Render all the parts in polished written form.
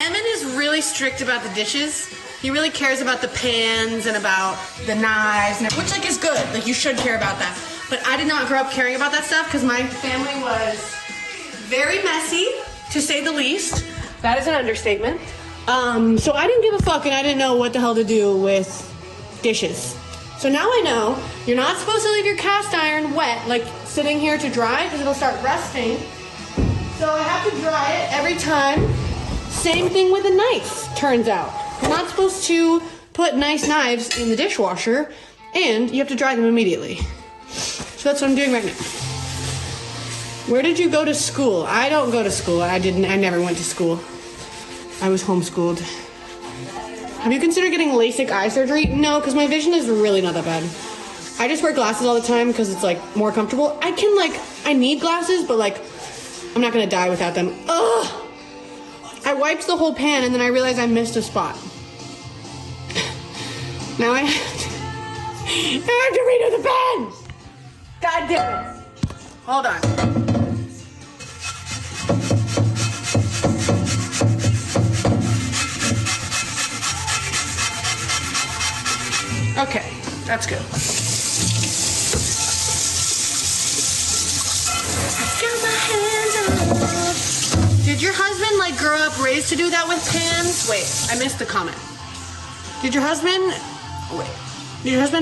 Emmyn is really strict about the dishes. He really cares about the pans and about the knives, which like is good. Like you should care about that. But I did not grow up caring about that stuff because my family was very messy, to say the least. That is an understatement. So I didn't give a fuck and I didn't know what the hell to do with dishes. So now I know you're not supposed to leave your cast iron wet, like sitting here to dry, because it'll start rusting. So I have to dry it every time. Same thing with a knife, turns out. You're not supposed to put nice knives in the dishwasher, and you have to dry them immediately. So that's what I'm doing right now. Where did you go to school? I don't go to school. I never went to school. I was homeschooled. Have you considered getting LASIK eye surgery? No, because my vision is really not that bad. I just wear glasses all the time because it's like more comfortable. I need glasses, but like, I'm not gonna die without them. Ugh! I wiped the whole pan and then I realized I missed a spot. Now I have to redo the pan! God damn it. Hold on. Okay, that's good. Did your husband like grow up raised to do that with pans? Wait, I missed the comment. Did your husband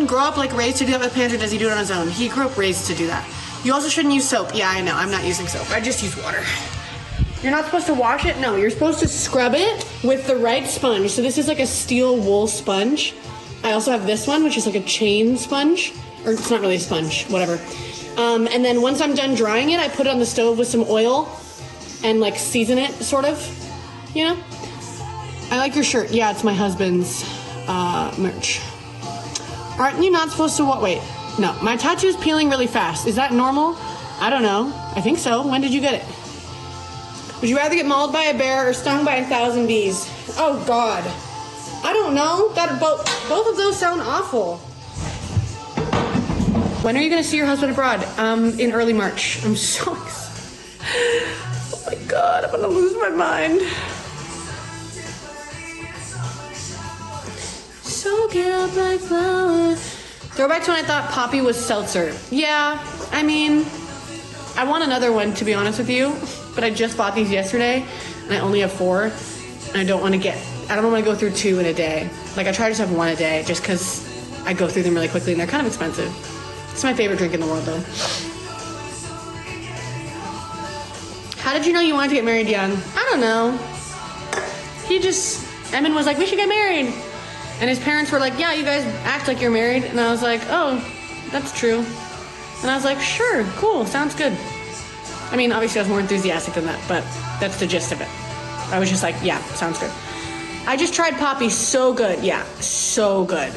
grow up like raised to do that with pans, or does he do it on his own? He grew up raised to do that. You also shouldn't use soap. Yeah, I know, I'm not using soap. I just use water. You're not supposed to wash it? No, you're supposed to scrub it with the right sponge. So this is like a steel wool sponge. I also have this one, which is like a chain sponge, or it's not really a sponge, whatever. And then once I'm done drying it, I put it on the stove with some oil and like season it, sort of, you know? I like your shirt. Yeah, it's my husband's merch. Aren't you not supposed to wait? No, my tattoo's peeling really fast. Is that normal? I don't know. I think so. When did you get it? Would you rather get mauled by a bear or stung by 1,000 bees? Oh God. I don't know. That both of those sound awful. When are you gonna see your husband abroad? In early March. I'm so excited. Oh my God, I'm gonna lose my mind. So get up like flower. Throwback to when I thought Poppi was seltzer. Yeah, I mean, I want another one to be honest with you, but I just bought these yesterday and I only have 4 and I don't want to go through 2 in a day. Like I try to just have 1 a day just because I go through them really quickly and they're kind of expensive. It's my favorite drink in the world though. How did you know you wanted to get married young? I don't know. Emmyn was like, we should get married. And his parents were like, yeah, you guys act like you're married. And I was like, oh, that's true. And I was like, sure, cool, sounds good. I mean, obviously I was more enthusiastic than that, but that's the gist of it. I was just like, yeah, sounds good. I just tried Poppi, so good. Yeah, so good.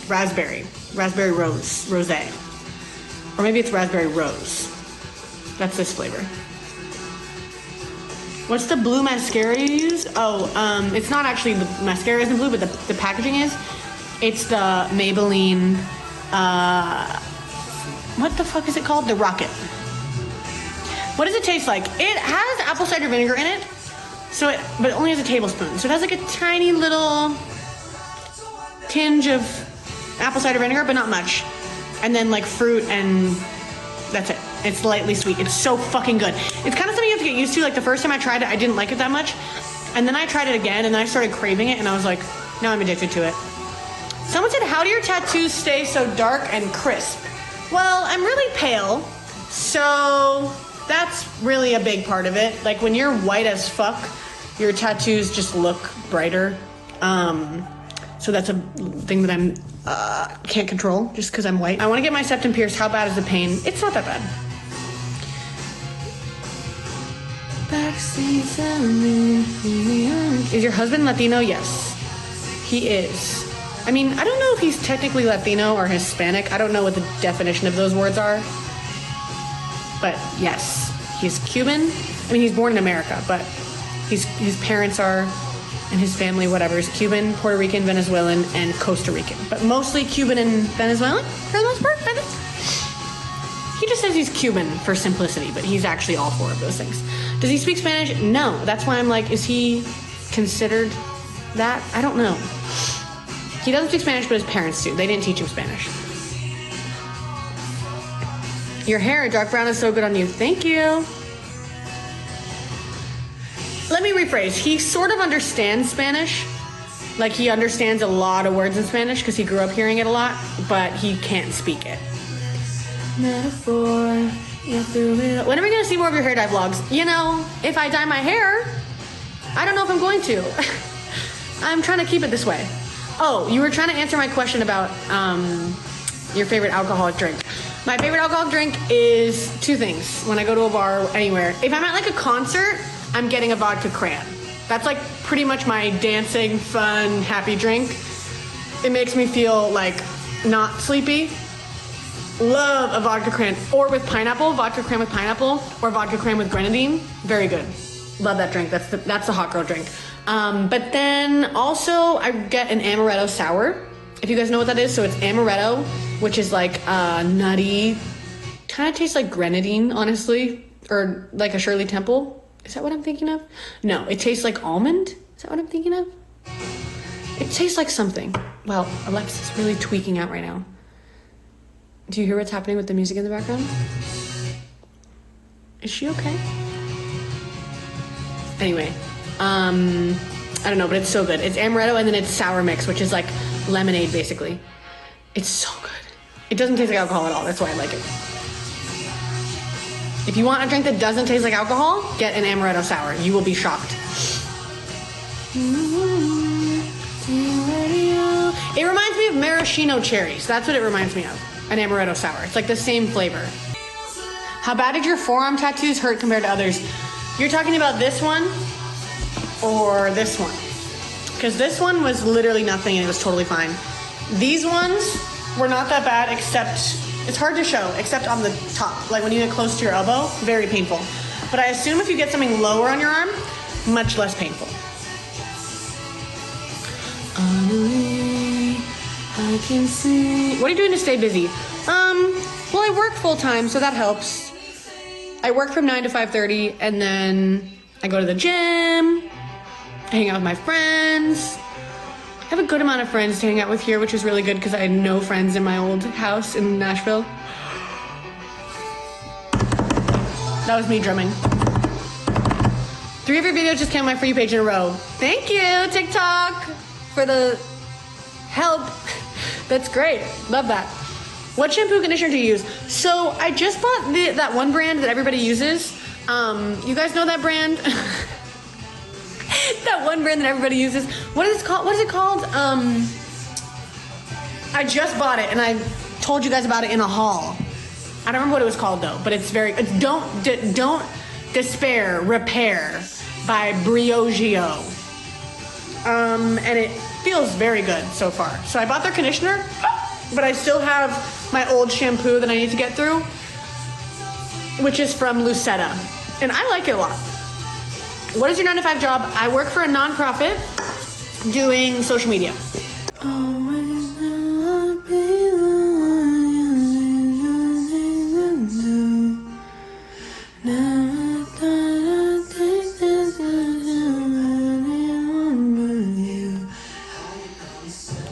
Raspberry rosé. Or maybe it's raspberry rose. That's this flavor. What's the blue mascara you use? Oh, it's not actually the mascara isn't blue, but the packaging is. It's the Maybelline, what the fuck is it called? The Rocket. What does it taste like? It has apple cider vinegar in it. But it only has a tablespoon. So it has like a tiny little tinge of apple cider vinegar, but not much. And then like fruit and that's it. It's lightly sweet. It's so fucking good. It's kind of something you have to get used to. Like the first time I tried it, I didn't like it that much. And then I tried it again and then I started craving it and I was like, now I'm addicted to it. Someone said, how do your tattoos stay so dark and crisp? Well, I'm really pale. So that's really a big part of it. Like when you're white as fuck, your tattoos just look brighter. So that's a thing that I'm can't control just because I'm white. I want to get my septum pierced. How bad is the pain? It's not that bad. Is your husband Latino? Yes, he is. I mean, I don't know if he's technically Latino or Hispanic. I don't know what the definition of those words are. But yes, he's Cuban. I mean, he's born in America, but his parents are, and his family, whatever, is Cuban, Puerto Rican, Venezuelan, and Costa Rican. But mostly Cuban and Venezuelan, for the most part, I think. He just says he's Cuban for simplicity, but he's actually all 4 of those things. Does he speak Spanish? No. That's why I'm like, is he considered that. I don't know. He doesn't speak Spanish, but his parents do. They didn't teach him Spanish. Your hair, dark brown, is so good on you. Thank you. Let me rephrase. He sort of understands Spanish. Like, he understands a lot of words in Spanish because he grew up hearing it a lot, but he can't speak it. Metaphor. When are we going to see more of your hair dye vlogs? You know, if I dye my hair, I don't know if I'm going to. I'm trying to keep it this way. Oh, you were trying to answer my question about your favorite alcoholic drink. My favorite alcoholic drink is two things when I go to a bar or anywhere. If I'm at like a concert, I'm getting a vodka cran. That's like pretty much my dancing, fun, happy drink. It makes me feel like not sleepy. Love a vodka cran, or with pineapple, vodka cran with pineapple, or vodka cran with grenadine. Very good. Love that drink. That's the hot girl drink. But then also I get an amaretto sour. If you guys know what that is, so it's amaretto, which is like nutty, kind of tastes like grenadine, honestly, or like a Shirley Temple. Is that what I'm thinking of? No, it tastes like almond. Is that what I'm thinking of? It tastes like something. Well, Alexa's really tweaking out right now. Do you hear what's happening with the music in the background? Is she okay? Anyway, I don't know, but it's so good. It's amaretto and then it's sour mix, which is like lemonade, basically. It's so good. It doesn't taste like alcohol at all. That's why I like it. If you want a drink that doesn't taste like alcohol, get an amaretto sour. You will be shocked. It reminds me of maraschino cherries. That's what it reminds me of. An amaretto sour. It's like the same flavor. How bad did your forearm tattoos hurt compared to others? You're talking about this one or this one? Because this one was literally nothing and it was totally fine. These ones were not that bad, except it's hard to show, except on the top. Like when you get close to your elbow, very painful. But I assume if you get something lower on your arm, much less painful. I can see. What are you doing to stay busy? Well, I work full time, so that helps. I work from 9 to 5:30, and then I go to the gym. I hang out with my friends. I have a good amount of friends to hang out with here, which is really good because I had no friends in my old house in Nashville. That was me drumming. 3 of your videos just came on my For You page in a row. Thank you, TikTok, for the help. That's great. Love that. What shampoo conditioner do you use? So I just bought that one brand that everybody uses. You guys know that brand? That one brand that everybody uses. What is it called? What is it called? I just bought it and I told you guys about it in a haul. I don't remember what it was called though, but it's very. It's Don't Despair, Repair by Briogeo. And it feels very good so far. So I bought their conditioner, but I still have my old shampoo that I need to get through, which is from Luseta. And I like it a lot. What is your 9 to 5 job? I work for a nonprofit doing social media.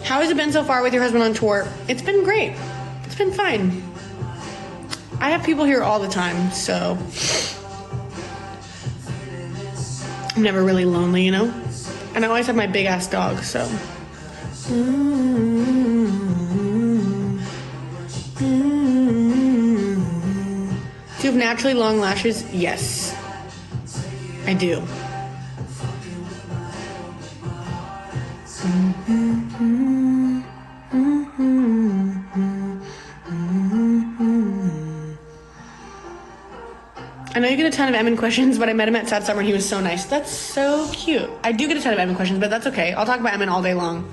How has it been so far with your husband on tour? It's been great. It's been fine. I have people here all the time, so I'm never really lonely, you know? And I always have my big ass dog, so. Do you have naturally long lashes? Yes, I do. I know you get a ton of Emmyn questions, but I met him at Sad Summer and he was so nice. That's so cute. I do get a ton of Emmyn questions, but that's okay. I'll talk about Emmyn all day long.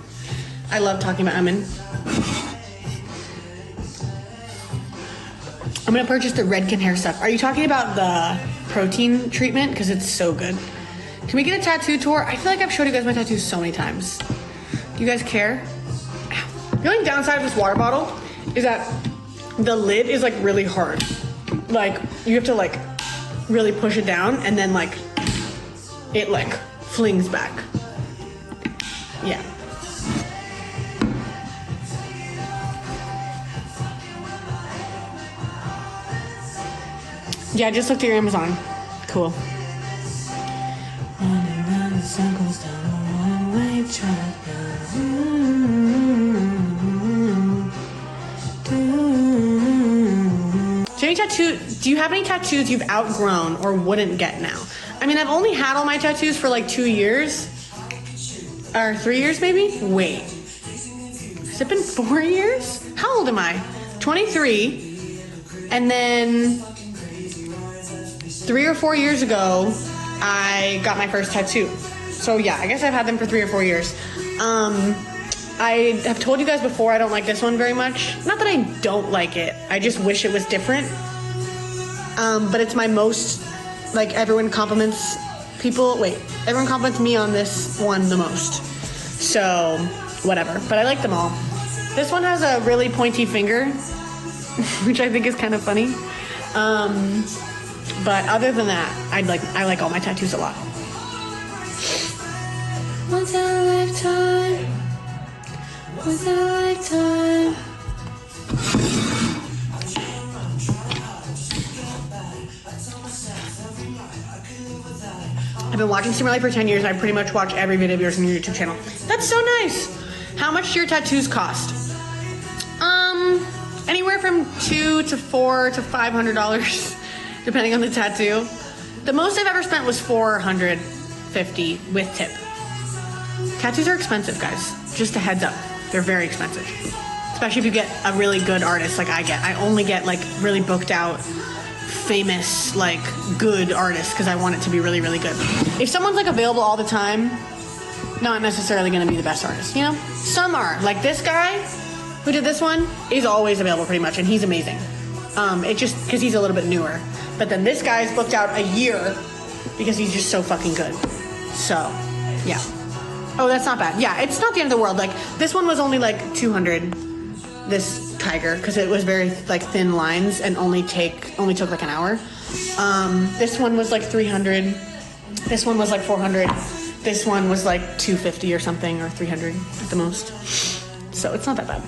I love talking about Emmyn. I'm gonna purchase the Redken hair stuff. Are you talking about the protein treatment? Because it's so good. Can we get a tattoo tour? I feel like I've showed you guys my tattoos so many times. Do you guys care? The only downside of this water bottle is that the lid is like really hard. Like you have to like really push it down and then like it like flings back. yeah. Yeah, I just looked at your Amazon. Cool. Do you have any tattoos you've outgrown or wouldn't get now? I mean, I've only had all my tattoos for like 2 years. Or 3 years maybe? Wait. Has it been 4 years? How old am I? 23. And then 3 or 4 years ago, I got my first tattoo. So yeah, I guess I've had them for 3 or 4 years. I have told you guys before I don't like this one very much. Not that I don't like it. I just wish it was different. But it's my most, like, everyone compliments me on this one the most. So, whatever. But I like them all. This one has a really pointy finger, which I think is kind of funny. But other than that, I like all my tattoos a lot. Once in a lifetime. Once in a lifetime. I've been watching Cimorelli for 10 years. I pretty much watch every video of yours on your YouTube channel. That's so nice. How much do your tattoos cost? Anywhere from $200 to $400 to $500, depending on the tattoo. The most I've ever spent was $450 with tip. Tattoos are expensive, guys. Just a heads up. They're very expensive. Especially if you get a really good artist like I get. I only get like really booked out, famous, like good artists because I want it to be really, really good. If someone's like available all the time, not necessarily going to be the best artist, you know? Some are. Like this guy who did this one is always available pretty much, and he's amazing. It just because he's a little bit newer. But then this guy's booked out a year because he's just so fucking good. So, yeah. Oh, that's not bad. Yeah, it's not the end of the world. Like this one was only like $200. This tiger, because it was very like thin lines and only took like an hour. This one was like $300. This one was like $400. This one was like $250 or something, or $300 at the most. So it's not that bad.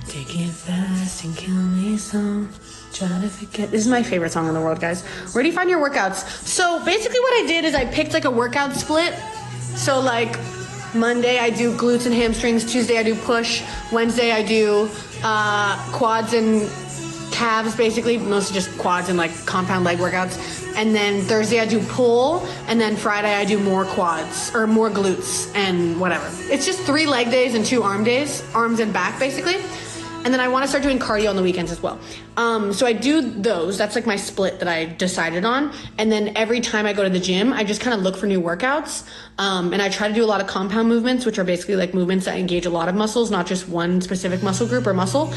Take it fast and kill me so. Try to forget. This is my favorite song in the world, guys. Where do you find your workouts? So basically what I did is I picked like a workout split. So like Monday I do glutes and hamstrings. Tuesday I do push. Wednesday I do quads and calves, basically. Mostly just quads and like compound leg workouts. And then Thursday I do pull. And then Friday I do more quads or more glutes and whatever. It's just 3 leg days and 2 arm days. Arms and back, basically. And then I want to start doing cardio on the weekends as well. So I do those. That's like my split that I decided on. And then every time I go to the gym, I just kind of look for new workouts. And I try to do a lot of compound movements, which are basically like movements that engage a lot of muscles, not just one specific muscle group or muscle.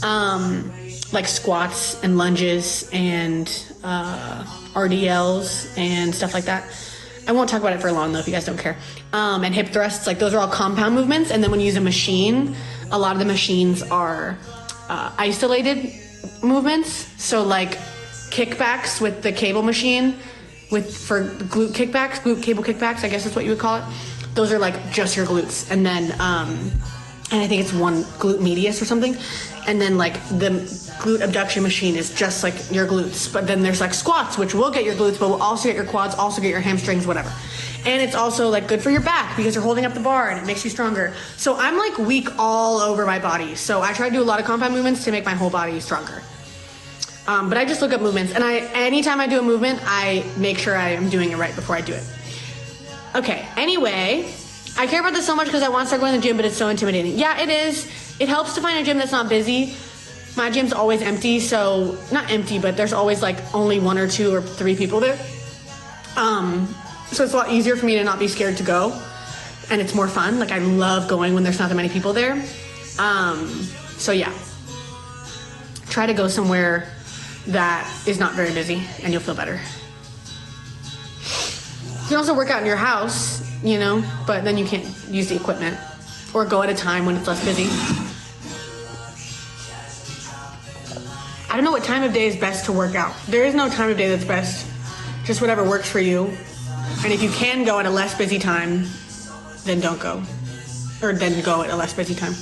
Like squats and lunges and RDLs and stuff like that. I won't talk about it for long though if you guys don't care. And hip thrusts, like those are all compound movements. And then when you use a machine, a lot of the machines are isolated movements. So like kickbacks with the cable machine, for glute kickbacks, glute cable kickbacks, I guess that's what you would call it. Those are like just your glutes. And then, and I think it's one glute medius or something. And then like the glute abduction machine is just like your glutes. But then there's like squats, which will get your glutes, but will also get your quads, also get your hamstrings, whatever. And it's also like good for your back because you're holding up the bar and it makes you stronger. So I'm like weak all over my body. So I try to do a lot of compound movements to make my whole body stronger. But I just look up movements, and anytime I do a movement, I make sure I am doing it right before I do it. Okay, anyway, I care about this so much because I want to start going to the gym, but it's so intimidating. Yeah, it is. It helps to find a gym that's not busy. My gym's always empty, so not empty, but there's always like only 1 or 2 or 3 people there. So it's a lot easier for me to not be scared to go, and it's more fun. Like I love going when there's not that many people there. So yeah, try to go somewhere that is not very busy and you'll feel better. You can also work out in your house, you know, but then you can't use the equipment, or go at a time when it's less busy. I don't know what time of day is best to work out. There is no time of day that's best, just whatever works for you. And if you can go at a less busy time, then don't go. or then go at a less busy time.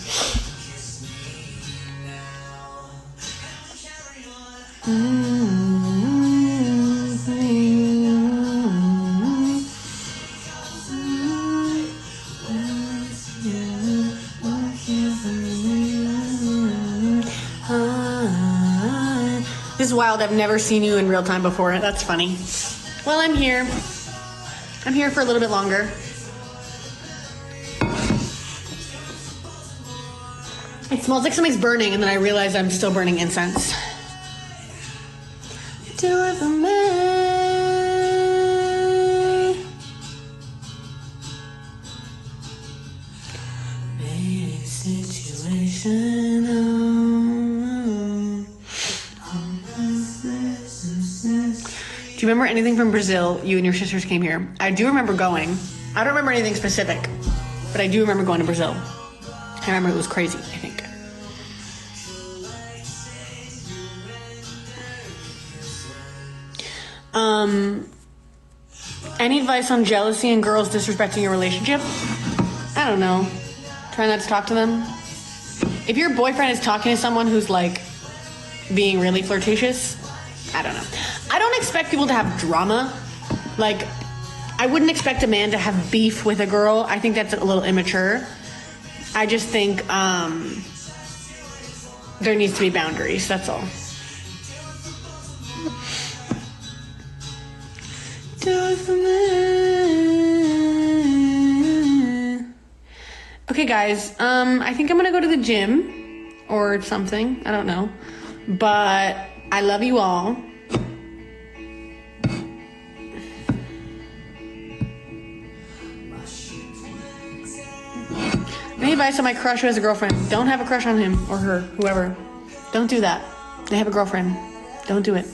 This is wild. I've never seen you in real time before. That's funny. Well, I'm here. I'm here for a little bit longer. It smells like something's burning, and then I realize I'm still burning incense. Do it for me. Maybe situation. Do you remember anything from Brazil? You and your sisters came here. I do remember going. I don't remember anything specific, but I do remember going to Brazil. I remember it was crazy, I think. Any advice on jealousy and girls disrespecting your relationship? I don't know. Try not to talk to them. If your boyfriend is talking to someone who's like being really flirtatious, I don't know. I don't expect people to have drama. Like, I wouldn't expect a man to have beef with a girl. I think that's a little immature. I just think there needs to be boundaries, that's all. Do it for me. Okay, guys, I think I'm gonna go to the gym or something. I don't know. But I love you all. Any advice on my crush who has a girlfriend? Don't have a crush on him or her, whoever. Don't do that. They have a girlfriend. Don't do it.